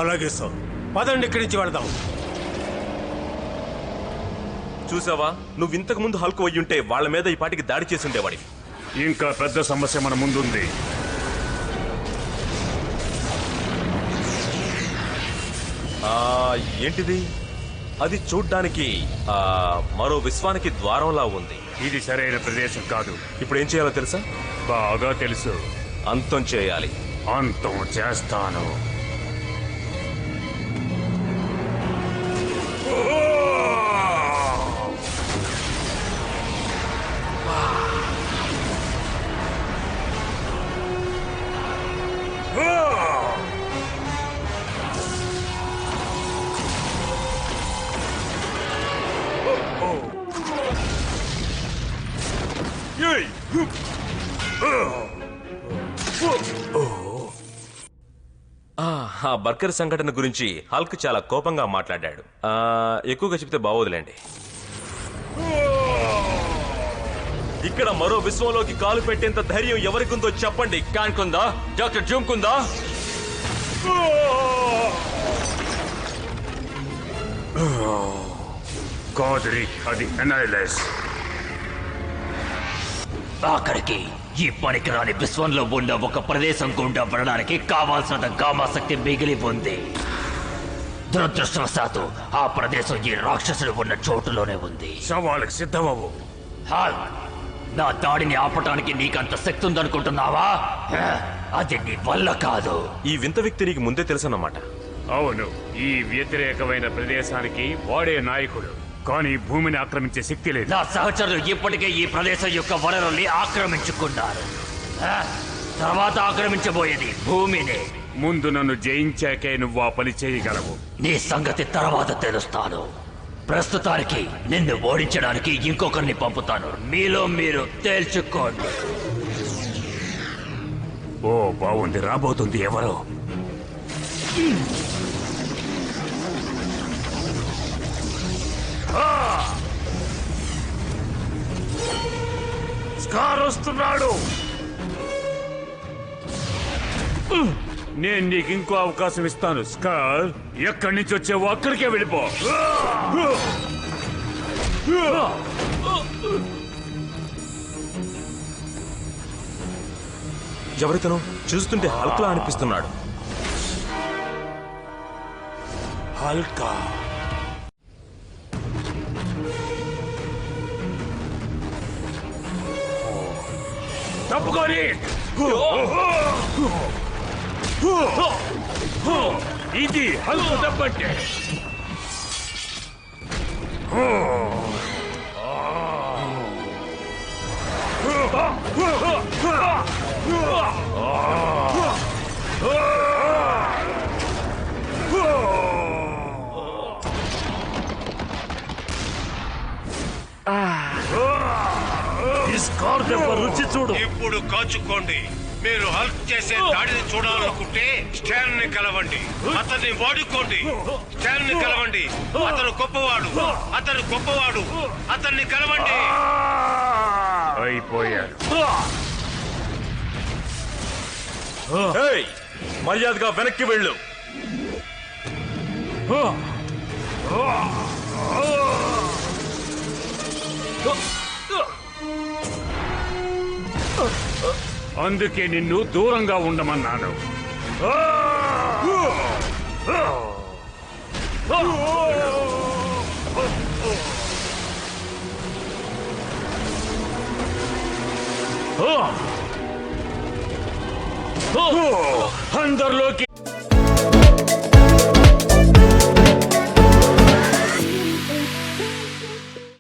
అలాగే సార్, పదండి ఇక్కడి నుంచి వెళ్దాం. చూసావా, నువ్వు ఇంతకు ముందు హల్క్ అయ్యుంటే వాళ్ళ మీద ఈ పాటికి దాడి చేసి ఉండేవాడి. ఇంకా పెద్ద సమస్య మన ముందుంది. ఏంటిది? అది చూడ్డానికి మరో విశ్వానికి ద్వారంలా ఉంది. ఇది సరైన ప్రదేశం కాదు. ఇప్పుడు ఏం చేయాలో తెలుసా? బాగా తెలుసు. అంతం చేయాలి. అంతం చేస్తాను. ఆ బర్గర్ సంఘటన గురించి హల్క్ చాలా కోపంగా మాట్లాడాడు. ఎక్కువగా చెప్తే బాగోదులేండి. ఇక్కడ మరో విశ్వంలోకి కాలు పెట్టేంత ధైర్యం ఎవరికుందో చెప్పండి. కాన్కుందా? Doctor Zoom కుందా? కాదురి, అది ఎనైలెస్. అక్కడికి ఈ పనికిరాని విశ్వంలో ఉన్న ఒక ప్రదేశం గుండా వెళ్ళడానికి కావాల్సిన గామా శక్తి మిగిలి ఉంది. దురదృష్టవశాత్తు ఆ ప్రదేశం ఈ రాక్షసుడు ఉన్న చోటులోనే ఉంది. సవాళ్ళకి సిద్ధమవు. హల్క్, నా దాడిని ఆపటానికి నీకంత శక్తి ఉందనుకుంటున్నావా? అది నీ వల్ల కాదు. ఈ వింత వ్యక్తి నీకు ముందే తెలుసన్నమాట. అవును, ఈ వ్యతిరేకమైన ప్రదేశానికి వాడే నాయకుడు. కానీ భూమిని ఆక్రమించే శక్తి లేదు. నా సహచరులు ఇప్పటికే ఈ ప్రదేశం యొక్క వనరుల్ని ఆక్రమించుకున్నారు. తర్వాత ఆక్రమించబోయేది భూమిని. ముందు నన్ను జయించాకే నువ్వు ఆ పని చేయగలవు. నీ సంగతి తర్వాత తెలుస్తాను. ప్రస్తుతానికి నిన్ను ఓడించడానికి ఇంకొకరిని పంపుతాను. మీలో మీరు తేల్చుకోండి. ఓ బాగుంది, రాబోతుంది ఎవరో. స్కార్ వస్తున్నాడు. నేను నీకు ఇంకో అవకాశం ఇస్తాను. స్కార్, ఎక్కడి నుంచి వచ్చావో అక్కడికే వెళ్ళిపో. ఎవరితను? చూస్తుంటే హల్క్లా అనిపిస్తున్నాడు. హల్కా తప్పుకొని. ఇది హల్క్ దెబ్బంటే. రుచి చూడు. ఇప్పుడు కాచుకోండి. మీరు హల్క్ చేసే దాడిని చూడాలనుకుంటే స్టాన్ ని కలవండి. అతన్ని వాడుకోండి. స్టాన్ ని కలవండి. అతను గొప్పవాడు. అతను గొప్పవాడు. అతన్ని కలవండి. అయిపోయాడు. మర్యాదగా వెనక్కి వెళ్ళు. అందుకే నిన్ను దూరంగా ఉండమన్నాను. అందరిలోకి